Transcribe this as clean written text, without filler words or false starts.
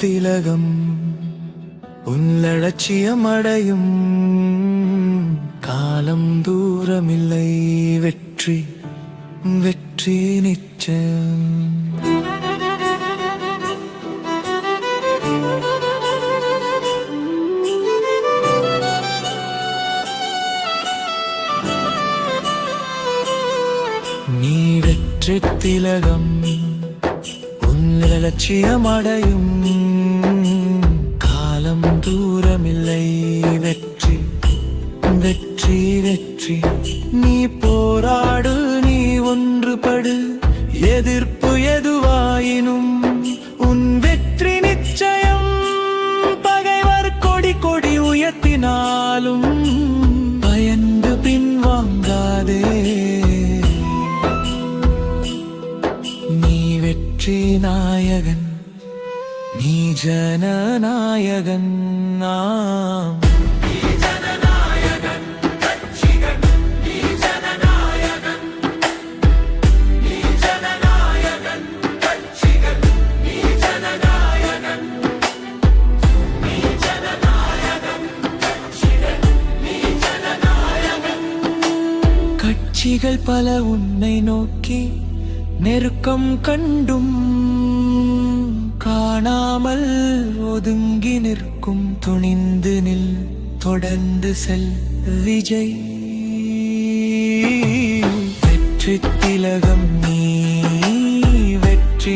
திலகம் உன் லட்சியம் அடையும் காலம் தூரமில்லை வெற்றி வெற்றி நிச்சயம் நீ வெற்றி திலகம் உன் லட்சியம் அடையும் காலம் தூரமில்லை வெற்றி வெற்றி வெற்றி நீ போராடு நீ ஒன்றுபடு எதிர்ப்பு எதுவாயினும் உன் வெற்றி நிச்சயம் பகைவர் கொடி கொடி உயர்த்தினாலும் பயந்து பின்வாங்காதே நீ வெற்றி நாயகன் நீ ஜனநாயகன் நாம் கட்சிகள் பல உன்னை நோக்கி நெருக்கம் கண்டும் காணாமல் ஒதுங்கி நிற்கும் துணிந்து நில் தொடர்ந்து செல் விஜய் வெற்றி திலகம் நீ வெற்றி